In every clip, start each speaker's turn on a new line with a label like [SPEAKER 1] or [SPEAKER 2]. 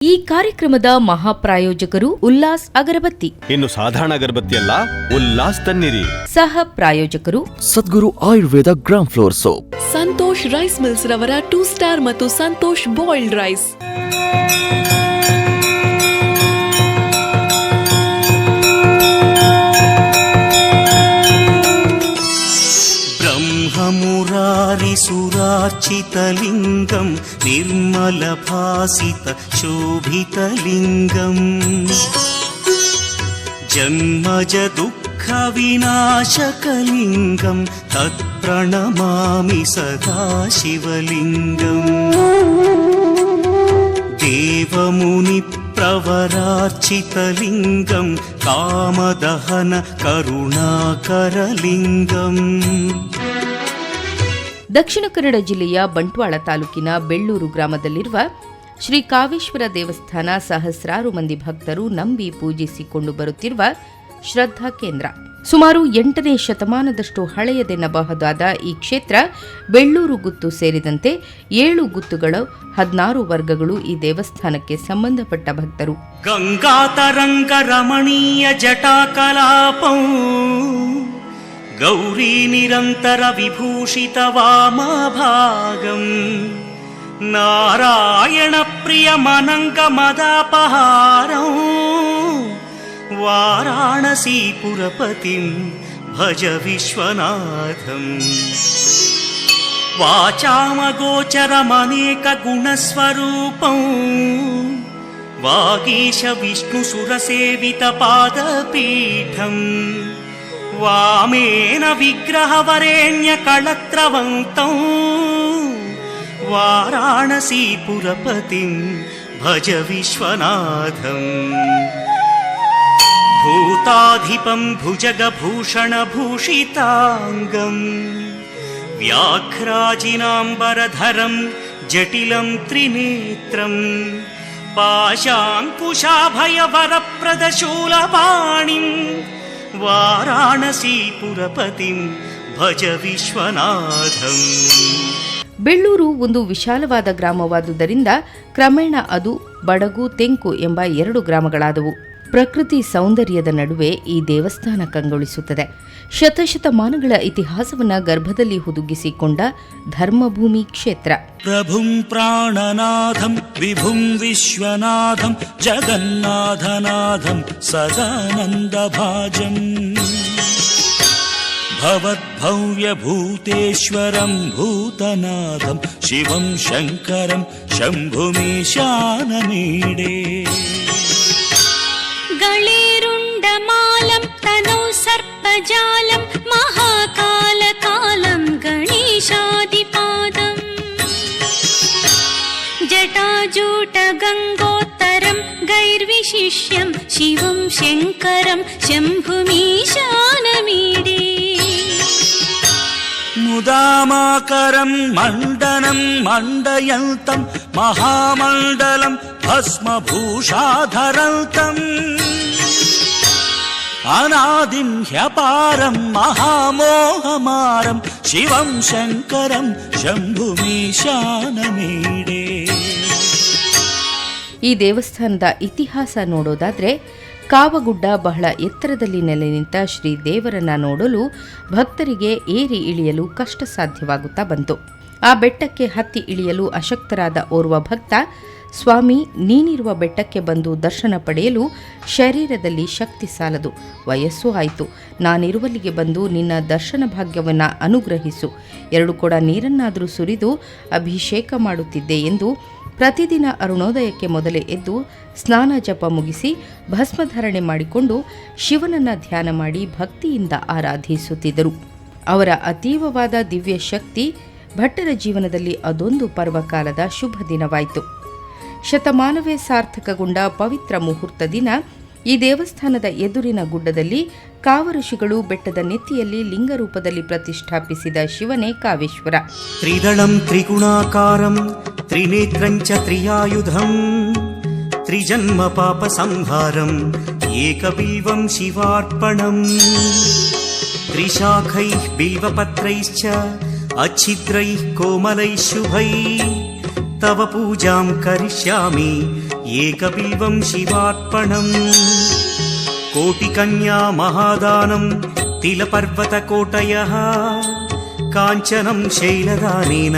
[SPEAKER 1] ಈ ಕಾರ್ಯಕ್ರಮದ ಮಹಾಪ್ರಾಯೋಜಕರು ಉಲ್ಲಾಸ್ ಅಗರಬತ್ತಿ.
[SPEAKER 2] ಇನ್ನು ಸಾಧಾರಣ ಅಗರಬತ್ತಿ ಅಲ್ಲ, ಉಲ್ಲಾಸ್ ತನ್ನಿರಿ.
[SPEAKER 1] ಸಹ ಪ್ರಾಯೋಜಕರು
[SPEAKER 3] Sadguru Ayurveda gram flour soap.
[SPEAKER 4] Santosh rice mills ರವರ 2 ಸ್ಟಾರ್ ಮತ್ತು ಸಂತೋಷ್ ಬಾಯ್ಲ್ಡ್ ರೈಸ್.
[SPEAKER 5] सुरार्चितलिङ्गं निर्मलभासित शोभितलिङ्गम् जन्मज दुःखविनाशकलिङ्गं तत्प्रणमामि सदा शिवलिङ्गम् देवमुनिप्रवरार्चितलिङ्गं कामदहन करुणाकरलिङ्गम्.
[SPEAKER 1] ದಕ್ಷಿಣ ಕನ್ನಡ ಜಿಲ್ಲೆಯ ಬಂಟ್ವಾಳ ತಾಲೂಕಿನ ಬೆಳ್ಳೂರು ಗ್ರಾಮದಲ್ಲಿರುವ ಶ್ರೀ ಕಾವೇಶ್ವರ ದೇವಸ್ಥಾನ ಸಹಸ್ರಾರು ಮಂದಿ ಭಕ್ತರು ನಂಬಿ ಪೂಜಿಸಿಕೊಂಡು ಬರುತ್ತಿರುವ ಶ್ರದ್ಧಾ ಕೇಂದ್ರ. ಸುಮಾರು 8ನೇ ಶತಮಾನದಷ್ಟು ಹಳೆಯದೆನ್ನಬಹುದಾದ ಈ ಕ್ಷೇತ್ರ ಬೆಳ್ಳೂರು ಗುತ್ತು ಸೇರಿದಂತೆ 7 ಗುತ್ತುಗಳು 16 ವರ್ಗಗಳು ಈ ದೇವಸ್ಥಾನಕ್ಕೆ ಸಂಬಂಧಪಟ್ಟ ಭಕ್ತರು.
[SPEAKER 5] ಗಂಗಾತರಂಗ ರಮಣೀಯ ಜಟಾಕಲಾಪಂ ಗೌರಿ ನಿರಂತರ ವಿಭೂಷಿತ ವಾಮಭಾಗಂ ನಾರಾಯಣ ಪ್ರಿಯ ಮನಂಗ ಮದಾಪಹಾರಂ ವಾರಾಣಸೀಪುರಪತಿಂ ಭಜ ವಿಶ್ವನಾಥಂ. ವಾಚಾಮಗೋಚರಮನೇಕ ಗುಣಸ್ವರೂಪಂ ವಾಗೀಶ ವಿಷ್ಣು ಸುರಸೇವಿತ ಪಾದಪೀಠಂ ವಾಮೇನ ವಿಗ್ರಹವರೇಣ್ಯ ಕಳತ್ರವಂತಂ ವಾರಾಣಸೀಪುರಪತಿಂ ಭಜ ವಿಶ್ವನಾಥಂ. ಭೂತಾಧಿಪಂ ಭುಜಗಭೂಷಣಭೂಷಿತಾಂಗಂ ವ್ಯಾಘ್ರಾಜಿನಾಂಬರಧರಂ ಜಟಿಲಂ ತ್ರಿನೇತ್ರಂ ಪಾಶಾಂಕುಶಾಭಯವರಪ್ರದಶೂಲಪಾಣಿಂ ವಾರಾಣಸೀಪುರಪತಿಂ ಭಜ ವಿಶ್ವನಾಥಂ.
[SPEAKER 1] ಬೆಳ್ಳೂರು ಒಂದು ವಿಶಾಲವಾದ ಗ್ರಾಮವಾದುದರಿಂದ ಕ್ರಮೇಣ ಅದು ಬಡಗು ತೆಂಕು ಎಂಬ 2 ಗ್ರಾಮಗಳಾದವು. ಪ್ರಕೃತಿ ಸೌಂದರ್ಯದ ನಡುವೆ ಈ ದೇವಸ್ಥಾನ ಕಂಗೊಳಿಸುತ್ತದೆ. ಶತಶತಮಾನಗಳ ಇತಿಹಾಸವನ್ನ ಗರ್ಭದಲ್ಲಿ ಹುದುಗಿಸಿಕೊಂಡ ಧರ್ಮಭೂಮಿ ಕ್ಷೇತ್ರ.
[SPEAKER 5] ಪ್ರಭುಂ ಪ್ರಾಣನಾಥಂ ವಿಭುಂ ವಿಶ್ವನಾಥಂ ಜಗನ್ನಾಥನಾಥಂ ಸದಾನಂದಭಾಜಂ ಭವದ್ಭವ್ಯಭೂತೇಶ್ವರಂ ಭೂತನಾಥಂ ಶಿವಂ ಶಂಕರಂ ಶಂಭುಮೀಶಾನಮೀಡೇ.
[SPEAKER 6] ಗಳೇರುಂಡಮಾಲಂ ತನೌ ಸರ್ಪಜಾಲಂ ಮಹಾಕಾಲಕಾಲಂ ಗಣೇಶಾದಿಪಾದಂ ಜಟಾಜೂಟ ಗಂಗೋತ್ತರಂ ಗೈರ್ವಿಶಿಷ್ಯಂ ಶಿವಂ ಶಂಕರಂ ಶಂಭುಮೀಶಾನಮೀಡೇ.
[SPEAKER 5] ಮುದಾಮಾಕರಂ ಮಂಡನಂ ಮಂಡಯಂತಂ ಮಹಾಮಂಡಲಂ ಭಸ್ಮಭೂಷಾಧರಂತಂ ಅನಾದಿಂ ಹ್ಯಪಾರಂ ಮಹಾಮೋಹಮಾರಂ ಶಿವಂ ಶಂಕರಂ ಶಂಭುಮೀಶಾನಮೀಡೇ.
[SPEAKER 1] ಈ ದೇವಸ್ಥಾನದ ಇತಿಹಾಸ ನೋಡೋದಾದ್ರೆ, ಕಾವಗುಡ್ಡ ಬಹಳ ಎತ್ತರದಲ್ಲಿ ನೆಲೆ ನಿಂತ ಶ್ರೀ ದೇವರನ್ನ ನೋಡಲು ಭಕ್ತರಿಗೆ ಏರಿ ಇಳಿಯಲು ಕಷ್ಟ ಸಾಧ್ಯವಾಗುತ್ತಾ ಬಂತು. ಆ ಬೆಟ್ಟಕ್ಕೆ ಹತ್ತಿ ಇಳಿಯಲು ಅಶಕ್ತರಾದ ಓರ್ವ ಭಕ್ತ, ಸ್ವಾಮಿ, ನೀನಿರುವ ಬೆಟ್ಟಕ್ಕೆ ಬಂದು ದರ್ಶನ ಪಡೆಯಲು ಶರೀರದಲ್ಲಿ ಶಕ್ತಿ ಸಾಲದು, ವಯಸ್ಸು ಆಯಿತು, ನಾನಿರುವಲ್ಲಿಗೆ ಬಂದು ನಿನ್ನ ದರ್ಶನ ಭಾಗ್ಯವನ್ನು ಅನುಗ್ರಹಿಸು, 2 ಕೊಡ ನೀರನ್ನಾದರೂ ಸುರಿದು ಅಭಿಷೇಕ ಮಾಡುತ್ತಿದ್ದೆ ಎಂದು ಪ್ರತಿದಿನ ಅರುಣೋದಯಕ್ಕೆ ಮೊದಲೇ ಎದ್ದು ಸ್ನಾನ ಜಪ ಮುಗಿಸಿ ಭಸ್ಮಧಾರಣೆ ಮಾಡಿಕೊಂಡು ಶಿವನನ್ನ ಧ್ಯಾನ ಮಾಡಿ ಭಕ್ತಿಯಿಂದ ಆರಾಧಿಸುತ್ತಿದ್ದರು. ಅವರ ಅತೀವವಾದ ದಿವ್ಯ ಶಕ್ತಿ ಭಟ್ಟರ ಜೀವನದಲ್ಲಿ ಅದೊಂದು ಪರ್ವಕಾಲದ ಶುಭ ದಿನವಾಯಿತು. ಶತಮಾನವೇ ಸಾರ್ಥಕಗೊಂಡ ಪವಿತ್ರ ಮುಹೂರ್ತ ದಿನ ಈ ದೇವಸ್ಥಾನದ ಎದುರಿನ ಗುಡ್ಡದಲ್ಲಿ ಕಾವಋಷಿಗಳು ಬೆಟ್ಟದ ನೆತ್ತಿಯಲ್ಲಿ ಲಿಂಗರೂಪದಲ್ಲಿ ಪ್ರತಿಷ್ಠಾಪಿಸಿದ ಶಿವನೇ ಕಾವೇಶ್ವರ.
[SPEAKER 5] ತ್ರಿದಳಂ ತ್ರಿಗುಣಾಕಾರಂ ತ್ರಿನೇತ್ರಂಚ ತ್ರಿಯಾಯುಧಂ ತ್ರಿಜನ್ಮ ಪಾಪ ಸಂಹಾರಂ ಏಕಬಿಲ್ವಂ ಶಿವಾರ್ಪಣಂ ತ್ರಿಶಾಖೈಃ ಬಿಲ್ವಪತ್ರೈಶ್ಚ अच्छिद्रैः कोमलैः शुभैः तव पूजां करिष्यामि ಏಕಬಿಲ್ವಂ ಶಿವಾರ್ಪಣಂ ಕೋಟಿಕನ್ಯಾ ಮಹಾದಾನಂ ತಿಲಪರ್ವತಕೋಟಯಃ ಕಾಂಚನಂ ಶೈಲದಾನೇನ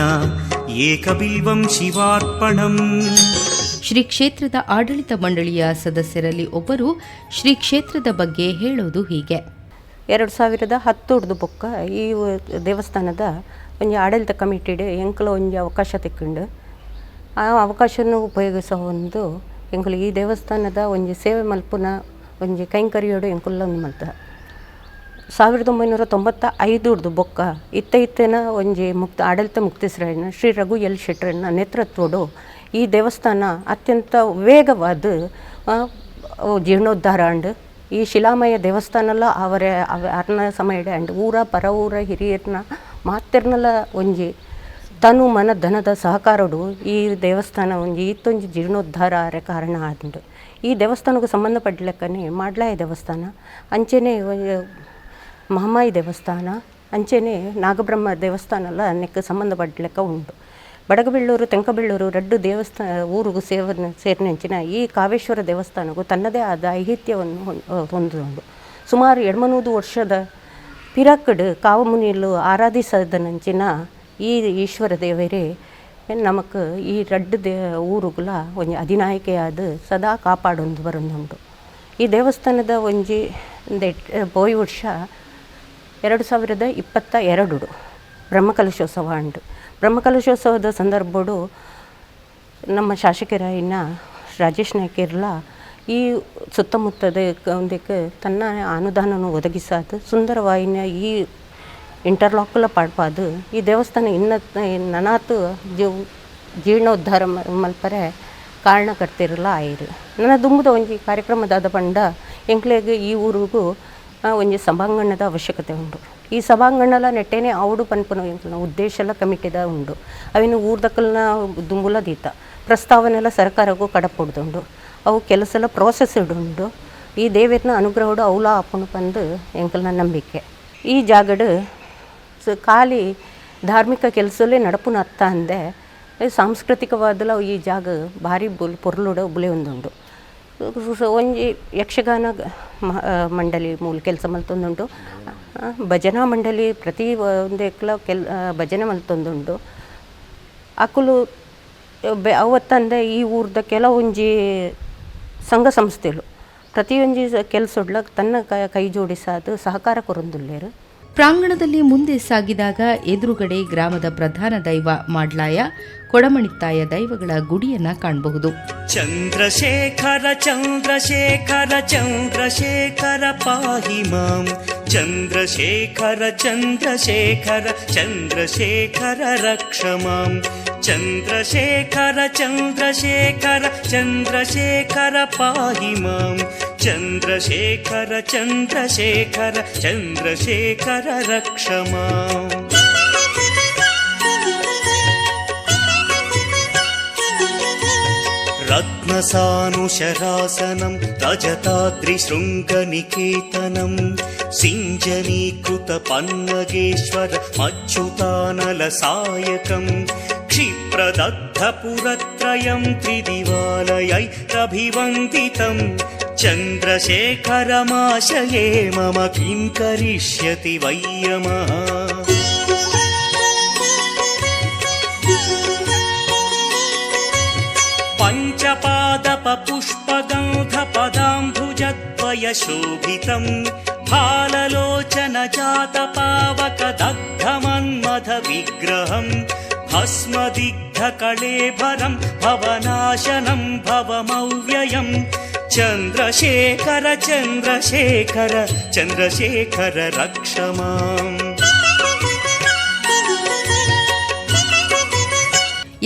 [SPEAKER 5] ಏಕಬಿಲ್ವಂ ಶಿವಾರ್ಪಣಂ.
[SPEAKER 1] ಶ್ರೀ ಕ್ಷೇತ್ರದ ಆಡಳಿತ ಮಂಡಳಿಯ ಸದಸ್ಯರಲ್ಲಿ ಒಬ್ಬರು ಶ್ರೀ ಕ್ಷೇತ್ರದ ಬಗ್ಗೆ ಹೇಳೋದು ಹೀಗೆ.
[SPEAKER 7] 2010 ಬೊಕ್ಕ ಈ ದೇವಸ್ಥಾನದ ಒಂಜಿ ಆಡಳಿತ ಕಮಿಟಿಡ್ ಎಂಕಲ ಒಂಜಿ ಅವಕಾಶ ತೆಕ್ಕೊಂಡು ಆ ಅವಕಾಶವನ್ನು ಉಪಯೋಗಿಸೋ ಒಂದು ಎಂಕಲು ಈ ದೇವಸ್ಥಾನದ ಒಂಜಿ ಸೇವೆ ಮಲ್ಪುನ ಒಂಜಿ ಕೈಂಕರ್ಯೋಡು ಎಂಕುಲ್ಲ ಒಂದು ಮಲ್ತ 1995 ಬೊಕ್ಕ ಇತ್ತನ ಒಂಜಿ ಆಡಳಿತ ಮುಕ್ತೇಶ್ವರನ ಶ್ರೀ ರಘು ಎಲ್ ಶೆಟ್ಟರನ ನೇತೃತ್ವಡು ಈ ದೇವಸ್ಥಾನ ಅತ್ಯಂತ ವೇಗವಾದ ಜೀರ್ಣೋದ್ಧಾರ ಅಂಡ್ ಈ ಶಿಲಾಮಯ ದೇವಸ್ಥಾನಲ್ಲ ಅರ್ನ ಸಮಯಡ್ ಅಂಡ್ ಊರ ಪರ ಊರ ಹಿರಿಯರ್ನ ಮಾತೆರ್ನಲ ಒಂಜಿ ತನು ಮನ ಧನದ ಸಹಕಾರಡು ಈ ದೇವಸ್ಥಾನ ಒಂಜಿ ಈತೊಂಜಿ ಜೀರ್ಣೋದ್ಧಾರ ಆರೆ ಕಾರಣ ಆದುಂಡು. ಈ ದೇವಸ್ಥಾನಕ್ಕೆ ಸಂಬಂಧಪಟ್ಟ ಮಾಡ್ಲಾಯ ದೇವಸ್ಥಾನ ಅಂಚೆನೆ ಮಹಾಮಾಯಿ ದೇವಸ್ಥಾನ ಅಂಚೆನೆ ನಾಗಬ್ರಹ್ಮ ದೇವಸ್ಥಾನ ನೆಕ್ ಸಂಬಂಧಪಟ್ಟ ಉಂಟು. ಬಡಗಬೆಳ್ಳೂರು ತೆಂಕಬೆಳ್ಳೂರು 2 ದೇವಸ್ಥಾನ ಊರಿಗೂ ಸೇರಿನಂಚಿನ ಈ ಕಾವೇಶ್ವರ ದೇವಸ್ಥಾನಕ್ಕೂ ತನ್ನದೇ ಆದ ಐಹಿತ್ಯವನ್ನು ಹೊಂದುಂಡು. ಸುಮಾರು 200 ವರ್ಷದ ಪಿರಕಡ್ ಕಾವಮುನಿಲು ಆರಾಧಿಸದನಂಚಿನ ಈ ಈಶ್ವರ ದೇವರೇ ನಮಕ್ ಈ 2 ಊರುಗಳ ಒಂಜಿ ಅಧಿನಾಯಕಿಯಾದ ಸದಾ ಕಾಪಾಡೊಂದು ಬರೋದುಂಟು. ಈ ದೇವಸ್ಥಾನದ ಒಂಜಿ ಪೋಯಿ ವರ್ಷ 2022 ಬ್ರಹ್ಮಕಲಶೋತ್ಸವ ಉಂಟು. ಬ್ರಹ್ಮಕಲಶೋತ್ಸವದ ಸಂದರ್ಭಡು ನಮ್ಮ ಶಾಸಕರಾಯಿನ ರಾಜೇಶ್ ನಾಯ್ಕರ್ಲ ಈ ಸುತ್ತಮುತ್ತದ ಒಂದಕ್ಕೆ ತನ್ನ ಅನುದಾನವನ್ನು ಒದಗಿಸಾದು ಸುಂದರವಾಯಿನ ಈ ಇಂಟರ್ಲಾಕ್ಲ ಪಾಡ್ಪಾದು ಈ ದೇವಸ್ಥಾನ ನನಾತು ಜೀರ್ಣೋದ್ಧಾರ ಮಲ್ಪರೆ ಕಾರಣಕರ್ತಿರಲ್ಲ ಆಯಿರು. ನನ್ನ ದುಂಬುದ ಒಂಜಿ ಕಾರ್ಯಕ್ರಮದಾದ ಪಂಡ ಎಂಕ್ಲೆಗೆ ಈ ಊರಿಗೂ ಒಂಜಿ ಸಭಾಂಗಣದ ಅವಶ್ಯಕತೆ ಉಂಟು. ಈ ಸಭಾಂಗಣಲ ನೆಟ್ಟೇನೆ ಅವಡು ಪನ್ಪನ ಉದ್ದೇಶಲ ಕಮಿಟಿದ ಉಂಡು. ಅವಿನ ಊರ್ದಕ್ಕಲ್ನ ದುಂಬುಲ ದೀತ ಪ್ರಸ್ತಾವನೆಲ್ಲ ಸರ್ಕಾರಕ್ಕೂ ಕಡಪೊಡ್ದುಂಡು. ಅವು ಕೆಲಸಲ ಪ್ರೋಸೆಸ್ ಉಂಡು. ಈ ದೇವರನ ಅನುಗ್ರಹಡು ಅವಲ ಅಪ್ಪನು ಬಂದು ಎಂಕಲ್ನ ನಂಬಿಕೆ. ಈ ಜಾಗಡು ಖಾಲಿ ಧಾರ್ಮಿಕ ಕೆಲಸಲೇ ನಡಪುನ ಅತ್ತ ಅಂದೆ ಸಾಂಸ್ಕೃತಿಕವಾದಲ ಈ ಜಾಗ ಭಾರಿ ಪೊರ್ಲುಡ ಬುಲೆ ಒಂದುಂಡು. ಒಂಜಿ ಯಕ್ಷಗಾನ ಮಂಡಳಿ ಮೂಲ ಕೆಲಸ ಮಲ್ತೊಂದುಂಟು. ಭಜನಾ ಮಂಡಳಿ ಪ್ರತಿ ಒಂದೆಕ್ಲ ಭಜನೆ ಮಲ್ತೊಂದುಂಟು. ಅಕುಲು ಅವತ್ತಂದೆ ಈ ಊರ್ದ ಕೆಲವೊಂಜಿ ಸಂಘ ಸಂಸ್ಥೆಗಳು ಪ್ರತಿಯೊಂಜಿ ಕೆಲಸೊಡ್ಲ ತನ್ನ ಕೈ ಜೋಡಿಸಾದು ಸಹಕಾರ ಕೊರೊಂದುಲ್ಲೇರು.
[SPEAKER 1] ಪ್ರಾಂಗಣದಲ್ಲಿ ಮುಂದೆ ಸಾಗಿದಾಗ ಎದುರುಗಡೆ ಗ್ರಾಮದ ಪ್ರಧಾನ ದೈವ ಮಾಡ್ಲಾಯ ಕೊಡಮಣಿತ್ತಾಯ ದೈವಗಳ ಗುಡಿಯನ್ನ ಕಾಣಬಹುದು.
[SPEAKER 5] ಚಂದ್ರಶೇಖರ ಚಂದ್ರಶೇಖರ ಚಂದ್ರಶೇಖರ ಪಾಹಿ ಮಾಂ ಚಂದ್ರಶೇಖರ ಚಂದ್ರಶೇಖರ ಚಂದ್ರಶೇಖರ ರಕ್ಷ ಮಾಂ ಚಂದ್ರಶೇಖರ ಚಂದ್ರಶೇಖರ ಚಂದ್ರಶೇಖರ ಪಾಹಿ ಮಾಂ ಚಂದ್ರಶೇಖರ ಚಂದ್ರಶೇಖರ ಚಂದ್ರಶೇಖರ ರಕ್ಷ ಮಾಂ. ರತ್ನಸಾನುಶರಾಸನಂ ರಜತಾದ್ರಿಶೃಂಗನಿಕೇತನಂ ಸಿಂಜನೀಕೃತ ಪನ್ನಗೇಶ್ವರ ಮಚ್ಯುತಾನಲ ಸಾಯಕಂ ಕ್ಷಿಪ್ರದಗ್ಧಪುರತ್ರಯಂ ತ್ರಿದಿವಾಲಯೈರಭಿವಂದಿತಂ ಚಂದ್ರಶೇಖರಮಾಶಯೇ ಮಮ ಕಿಂ ಕರಿಷ್ಯತಿ ವೈಯಮಃ. ಪಂಚಪಾದಪ ಪುಷ್ಪಗಂಧ ಪದಾಂಬುಜದ್ವಯ ಶೋಭಿತಂ ಫಾಲಲೋಚನ ಜಾತ ಪಾವಕ ದಗ್ಧಮನ್ಮಥ ವಿಗ್ರಹಂ ಭಸ್ಮದಿಗ್ಧ ಕಳೇಭರಂ ಭವನಾಶನಂ ಭವಮವ್ಯಯಂ ಚಂದ್ರಶೇಖರ ಚಂದ್ರಶೇಖರ ಚಂದ್ರಶೇಖರ ರಕ್ಷ ಮಾಂ.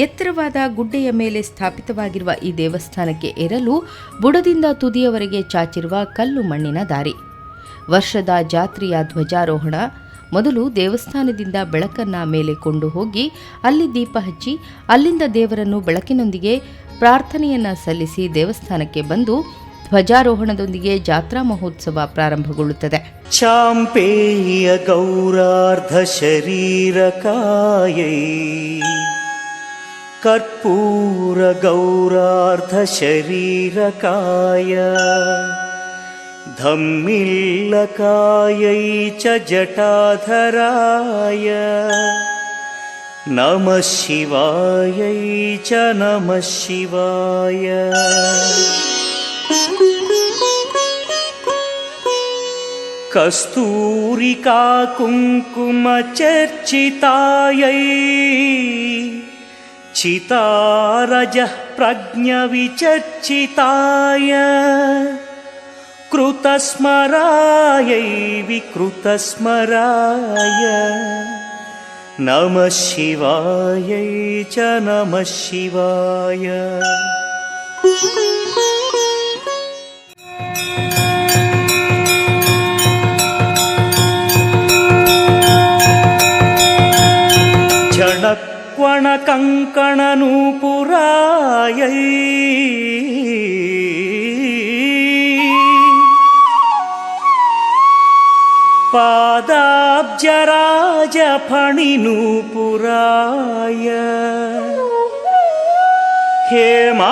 [SPEAKER 1] ಎತ್ತರವಾದ ಗುಡ್ಡೆಯ ಮೇಲೆ ಸ್ಥಾಪಿತವಾಗಿರುವ ಈ ದೇವಸ್ಥಾನಕ್ಕೆ ಏರಲು ಬುಡದಿಂದ ತುದಿಯವರೆಗೆ ಚಾಚಿರುವ ಕಲ್ಲು ಮಣ್ಣಿನ ದಾರಿ. ವರ್ಷದ ಜಾತ್ರೆಯ ಧ್ವಜಾರೋಹಣ ಮೊದಲು ದೇವಸ್ಥಾನದಿಂದ ಬೆಳಕನ್ನ ಮೇಲೆ ಕೊಂಡು ಹೋಗಿ ಅಲ್ಲಿ ದೀಪ ಹಚ್ಚಿ ಅಲ್ಲಿಂದ ದೇವರನ್ನು ಬೆಳಕಿನೊಂದಿಗೆ ಪ್ರಾರ್ಥನೆಯನ್ನ ಸಲ್ಲಿಸಿ ದೇವಸ್ಥಾನಕ್ಕೆ ಬಂದು ಧ್ವಜಾರೋಹಣದೊಂದಿಗೆ ಜಾತ್ರಾ ಮಹೋತ್ಸವ ಪ್ರಾರಂಭಗೊಳ್ಳುತ್ತದೆ.
[SPEAKER 5] ಚಾಂಪೇಯ ಗೌರಾರ್ಧ ಶರೀರಕಾಯೈ कर्पूरगौरार्धशरीरकाय धम्मिल्लकायै च जटाधराय नमः शिवायै च नमः शिवाय। कस्तूरिका कुङ्कुमचर्चितायै चितारजः प्रज्ञविचर्चिताय कृतस्मरायै विकृतस्मराय नमः शिवायै च नमः शिवाय। झणक्वणकङ्कणनूपुरायै पादाब्जराजफणिनूपुराय हेमाङ्गदायै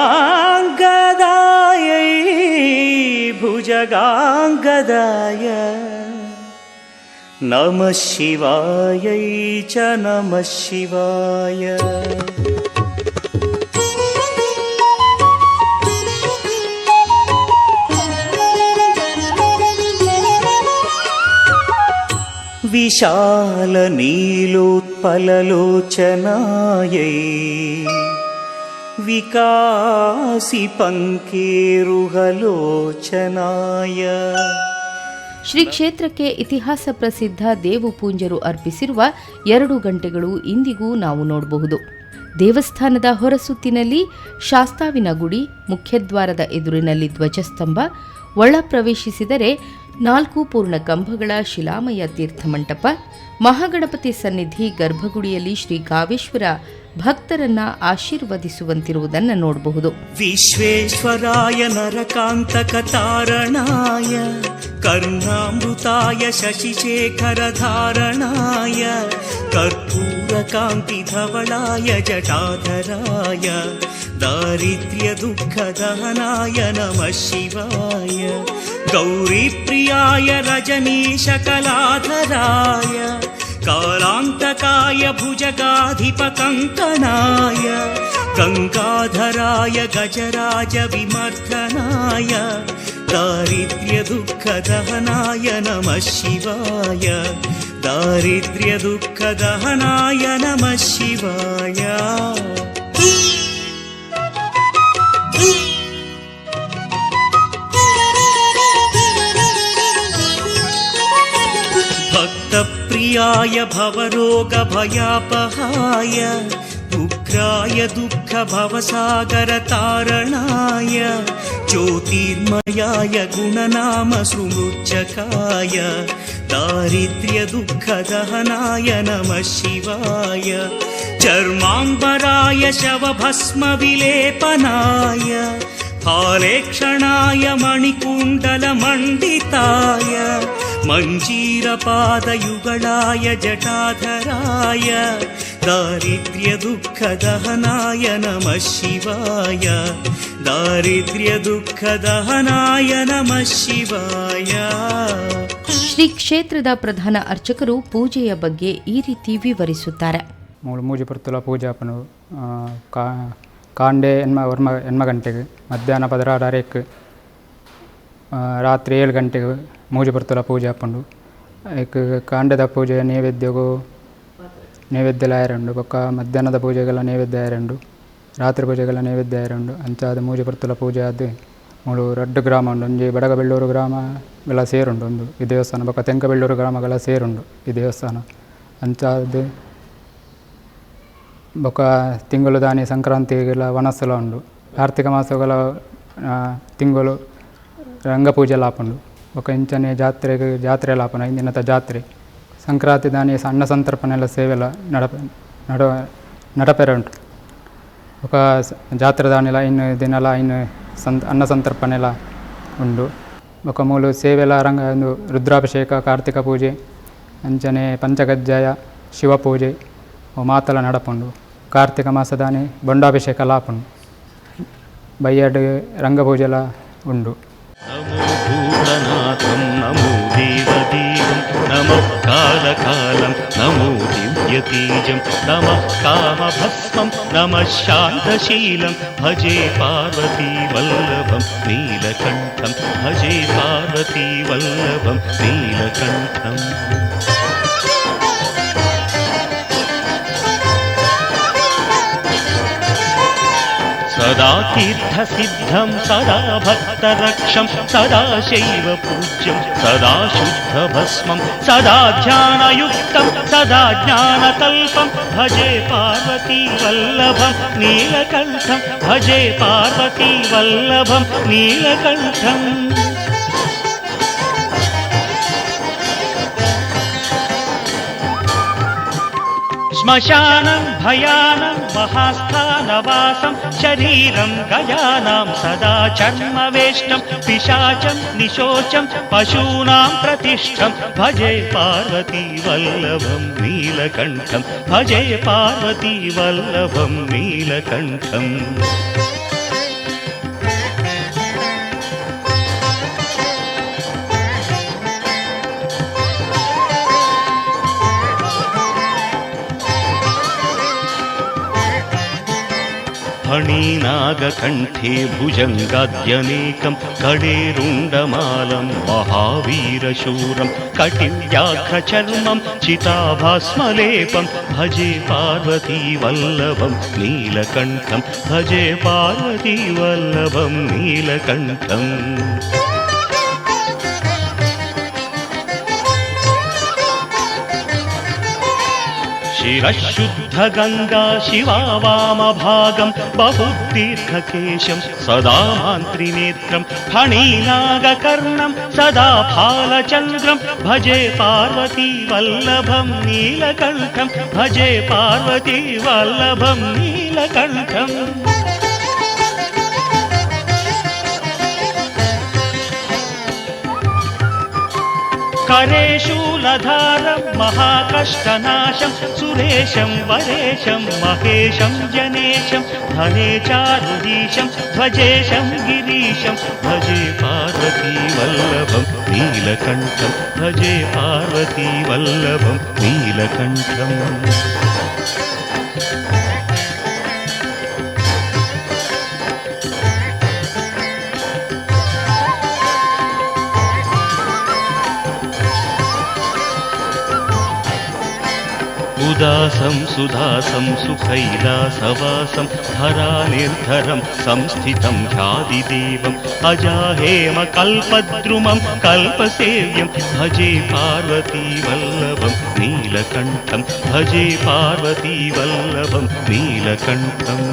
[SPEAKER 5] भुजगाङ्गदाय नमः शिवायै च नमः शिवाय। विशालनीलोत्पललोचनायै विकासिपङ्केरुहलोचनाय।
[SPEAKER 1] ಶ್ರೀ ಕ್ಷೇತ್ರಕ್ಕೆ ಇತಿಹಾಸ ಪ್ರಸಿದ್ಧ ದೇವಪೂಂಜರು ಅರ್ಪಿಸಿರುವ 2 ಗಂಟೆಗಳು ಇಂದಿಗೂ ನಾವು ನೋಡಬಹುದು. ದೇವಸ್ಥಾನದ ಹೊರಸುತ್ತಿನಲ್ಲಿ ಶಾಸ್ತಾವಿನ ಗುಡಿ, ಮುಖ್ಯದ್ವಾರದ ಎದುರಿನಲ್ಲಿ ಧ್ವಜಸ್ತಂಭ, ಒಳ ಪ್ರವೇಶಿಸಿದರೆ 4 ಪೂರ್ಣ ಕಂಬಗಳ ಶಿಲಾಮಯ ತೀರ್ಥಮಂಟಪ, ಮಹಾಗಣಪತಿ ಸನ್ನಿಧಿ, ಗರ್ಭಗುಡಿಯಲ್ಲಿ ಶ್ರೀ ಕಾವೇಶ್ವರ ಭಕ್ತರನ್ನ ಆಶೀರ್ವದಿಸುವಂತಿರುವುದನ್ನು ನೋಡಬಹುದು.
[SPEAKER 5] ವಿಶ್ವೇಶ್ವರಾಯ ನರಕಾಂತಕತಾರಣಾಯ ಕರ್ಣಾಮೃತಾಯ ಶಶಿಶೇಖರಧಾರಣಾಯ ಕರ್ಪೂರಕಾಂತಿಧವಳಾಯ ಜಟಾಧರಾಯ दारिद्र्यदुःखदहनाय नमः शिवाय। गौरीप्रियाय रजनीशकलाधराय कालान्तकाय भुजगाधिपकङ्कणाय गङ्गाधराय गजराजविमर्दनाय दारिद्र्यदुःखदहनाय नमः शिवाय। दारिद्र्यदुःखदहनाय नमः शिवाय। भक्तप्रियाय भवरोगभयापहाय उग्राय दुःखभवसागरतारणाय ज्योतिर्मयाय गुणनामसुमृच्छकाय दारिद्र्यदुःखदहनाय नमः शिवाय। चर्माम्बराय शवभस्मविलेपनाय फालेक्षणाय मणिकुण्डलमण्डिताय मञ्जीरपादयुगलाय जटाधराय दारिद्र्यदुःखदहनाय नमः शिवाय। दारिद्र्यदुःखदहनाय नमः शिवाय।
[SPEAKER 1] ಶ್ರೀ ಕ್ಷೇತ್ರದ ಪ್ರಧಾನ ಅರ್ಚಕರು ಪೂಜೆಯ ಬಗ್ಗೆ ಈ ರೀತಿ ವಿವರಿಸುತ್ತಾರೆ.
[SPEAKER 8] ಮೂಜಿ ಪುರ್ತುಲ ಪೂಜೆ ಅಪ್ಪನು ಕಾಂಡೆ ಎನ್ಮ ಗಂಟೆಗೆ ಮಧ್ಯಾಹ್ನ 16 ರಾತ್ರಿ 7 ಗಂಟೆಗೆ ಮೂಜಿ ಪುರ್ತುಲ ಪೂಜೆ ಅಪ್ಪಂಡು ಕಾಂಡದ ಪೂಜೆಯ ನೈವೇದ್ಯ ಆಯರಂಡು ಬೊಕ್ಕ ಮಧ್ಯಾಹ್ನದ ಪೂಜೆಗೆಲ್ಲ ನೈವೇದ್ಯ ಆಯರಂಡು ರಾತ್ರಿ ಪೂಜೆಗೆಲ್ಲ ನೈವೇದ್ಯ ಆಯರಂಡು ಅಂಚಾದ ಮೂಜಿ ಪುರ್ತುಲ ಪೂಜೆ ಆದ ಮೂಳು 2 ಗ್ರಾಮ ಉಂಡು. ಒಂಜಿ ಬಡಗಬೆಳ್ಳೂರು ಗ್ರಾಮಗಳ ಸೇರುಂಡು ಒಂದು ಈ ದೇವಸ್ಥಾನ, ಬೊಕ್ಕ ತೆಂಕಬೆಳ್ಳೂರು ಗ್ರಾಮಗಳ ಸೇರುಂಡು ಈ ದೇವಸ್ಥಾನ. ಅಂಚಾದ ಬೊಕ್ಕ ತಿಂಗಳು ದಾನಿ ಸಂಕ್ರಾಂತಿಗೆಲ್ಲ ವನಸ್ಸಲ ಉಂಡು. ಕಾರ್ತಿಕ ಮಾಸಗಳ ತಿಂಗಳು ರಂಗಪೂಜೆ ಲಾಪುಂಡು. ಬೊಕ್ಕ ಇಂಚನೆ ಜಾತ್ರೆ ಲಾಪುನ ಇಂದಿನತ ಜಾತ್ರೆ ಸಂಕ್ರಾಂತಿ ದಾನಿ ಅನ್ನ ಸಂತರ್ಪಣೆಲ್ಲ ಸೇವೆಲ್ಲ ನಡಪೆರ ಉಂಟು. ಬೊಕ್ಕ ಜಾತ್ರೆ ದಾನಿಲ ಇನ್ನು ದಿನಲ ಇನ್ನು ಅನ್ನ ಸಂತರ್ಪಣೆಲ್ಲ ಉಂಡು. ಬೊಕ್ಕ ಮೂಲು ಸೇವೆಲ್ಲ ಒಂದು ರುದ್ರಾಭಿಷೇಕ, ಕಾರ್ತಿಕ ಪೂಜೆ, ಅಂಚನೆ ಪಂಚಗಜ್ಜಾಯ, ಶಿವಪೂಜೆ ಮಾತಲ ನಡಪುಂಡು. కార్తీక మాసదాని బొండాభిషేక లాపుండు బయ్యాడు రంగపూజల ఉండు.
[SPEAKER 5] నమో భూతనాథం నమో దేవదేవం నమః కాలకాలం నమో దివ్యతేజం నమః కామభస్మం నమః శాంతశీలం భజే పార్వతీ వల్లభం నీలకంఠం భజే పార్వతీ వల్లభం నీలకంఠం. సదా తీర్థసిద్ధం సదా భక్తరక్షం సదా శైవ పూజ్యం సదా శుద్ధభస్మం సదా ధ్యానయుక్తం సదా జ్ఞానకల్పం భజే పార్వతీ వల్లభం నీలకంఠం భజే పార్వతీ వల్లభం నీలకంఠం. శ్మశానం భయానం మహాస్థానవాసం శరీరం గయానాం సదా చర్మవేష్టం పిశాచం నిశోచం పశూనాం ప్రతిష్టం భజే పార్వతీ వల్లభం నీలకంఠం భజే పార్వతీ వల్లభం నీలకంఠం. ఫణీనాగకంఠే భుజంగాద్యనేకం కడేరుండమాలం మహావీరశూరం కటివ్యాఘ్రచర్మం చితాభస్మలేపం భజే పార్వతీ వల్లభం నీలకంఠం భజే పార్వతీ వల్లభం నీలకంఠం. శిరశుద్ధ గంగా శివా వామభాగం బహుదీర్ఘకేశం సదా మాంత్రినేత్రం ఫణీనాగకర్ణం సదా ఫాలచంద్రం భజే పార్వతీ వల్లభం నీలకంఠం భజే పార్వతీ వల్లభం నీలకంఠం. కరేశూలధారం మహాకష్టనాశం సురేశం వరేశం మహేశం జనేశం ధనే చారుదీశం ధ్వజేశం గిరీశం భజే పార్వతీ వల్లభం నీలకంఠం భజే పార్వతీ వల్లభం నీలకంఠం. ఉదాసం సుదాసం సుఖైలాసవాసం ధరానిర్ధరం సంస్థితం ధ్యాదిదేవం అజాహేమ కల్పద్రుమం కల్పసేవ్యం భజే పార్వతీ వల్లభం నీలకంఠం భజే పార్వతీ వల్లభం నీలకంఠం.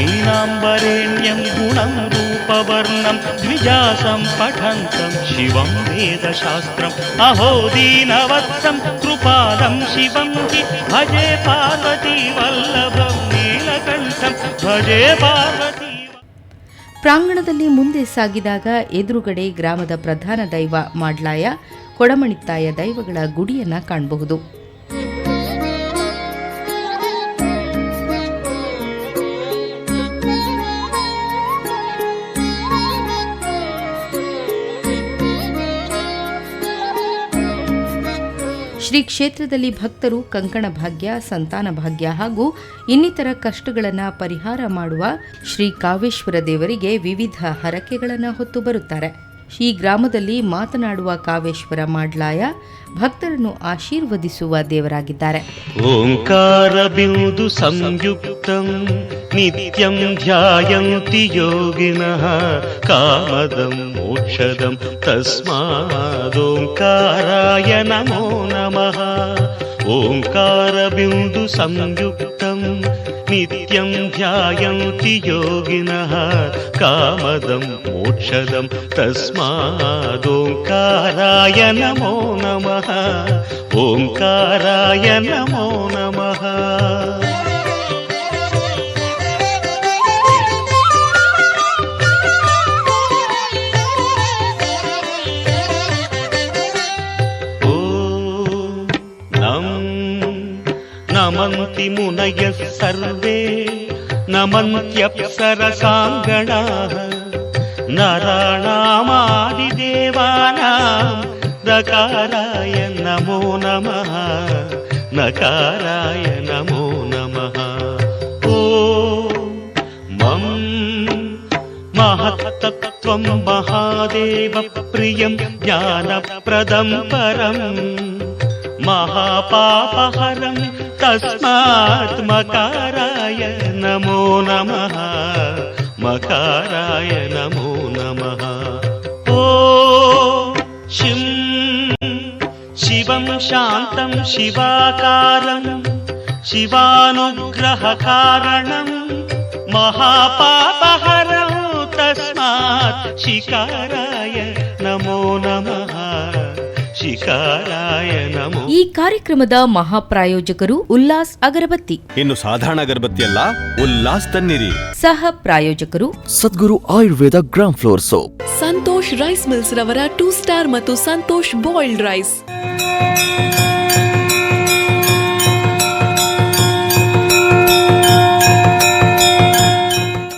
[SPEAKER 5] మునీనాంబరేణ్యం గుణం రూపవర్ణం ద్విజాసం పఠంతం శివం వేదశాస్త్రం అహో దీనవత్సం కృపాలం శివం హి భజే పార్వతీ వల్లభం నీలకంఠం భజే పార్వతీ.
[SPEAKER 1] ಪ್ರಾಂಗಣದಲ್ಲಿ ಮುಂದೆ ಸಾಗಿದಾಗ ಎದುರುಗಡೆ ಗ್ರಾಮದ ಪ್ರಧಾನ ದೈವ ಮಾಡ್ಲಾಯ ಕೊಡಮಣಿತ್ತಾಯ ದೈವಗಳ ಗುಡಿಯನ್ನ ಕಾಣಬಹುದು. ಶ್ರೀ ಕ್ಷೇತ್ರದಲ್ಲಿ ಭಕ್ತರು ಕಂಕಣ ಭಾಗ್ಯ, ಸಂತಾನ ಭಾಗ್ಯ ಹಾಗೂ ಇನ್ನಿತರ ಕಷ್ಟಗಳನ್ನು ಪರಿಹಾರ ಮಾಡುವ ಶ್ರೀ ಕಾವೇಶ್ವರ ದೇವರಿಗೆ ವಿವಿಧ ಹರಕೆಗಳನ್ನು ಹೊತ್ತು ಬರುತ್ತಾರೆ. ಈ ಗ್ರಾಮದಲ್ಲಿ ಮಾತನಾಡುವ ಕಾವೇಶ್ವರ ಮಾಡ್ಲಾಯ ಭಕ್ತರನ್ನು ಆಶೀರ್ವದಿಸುವ ದೇವರಾಗಿದ್ದಾರೆ.
[SPEAKER 5] ಓಂಕಾರ ಬಿಂದು ಸಂಯುಕ್ತಂ ನಿತ್ಯಂ ಧ್ಯಾಯಂತಿ ಯೋಗಿನಃ ಕಾಮದಂ ಮೋಕ್ಷದಂ ತಸ್ಮಾದೋಂಕಾರಾಯ ನಮೋ ನಮಃ. ಓಂಕಾರ ಬಿಂದು ಸಂಯುಕ್ತಂ ನಿತ್ಯಂ ಧ್ಯಾಯಂತಿ ಯೋಗಿನಃ ಕಾಮದಂ ಮೋಕ್ಷದಂ ತಸ್ಮಾದೋಂಕಾರಾಯ ನಮೋ ನಮಃ. ಓಂಕಾರಾಯ ನಮೋ ನಮಃ. नमन्ति मुनयः सर्वे नमन्त्यप्सरसाङ्गणाः नराणामादिदेवानां नकाराय नमो नमः नकाराय नमो नमः ॐ मं महत्तत्त्वं महादेवप्रियं ज्ञानप्रदं परम् महापापहरं तस्मात् मकाराय नमो नमः मकाराय नमो नमः ॐ शिं शिवं शान्तं शिवाकारं शिवानुग्रहकारणं महापापहरं तस्मात् शिकाराय नमो नमः ಶಿಕಾರಾಯ ನಮೋ.
[SPEAKER 1] ಈ ಕಾರ್ಯಕ್ರಮದ ಮಹಾಪ್ರಾಯೋಜಕರು ಉಲ್ಲಾಸ್ ಅಗರಬತ್ತಿ.
[SPEAKER 2] ಇನ್ನು ಸಾಧಾರಣ ಅಗರಬತ್ತಿ ಅಲ್ಲ, ಉಲ್ಲಾಸ್ ತನ್ನಿರಿ.
[SPEAKER 1] ಸಹ ಪ್ರಾಯೋಜಕರು
[SPEAKER 3] Sadguru Ayurveda gram flour soap.
[SPEAKER 4] Santosh rice mills ರವರ 2 ಸ್ಟಾರ್ ಮತ್ತು ಸಂತೋಷ್ ಬಾಯ್ಲ್ಡ್ ರೈಸ್.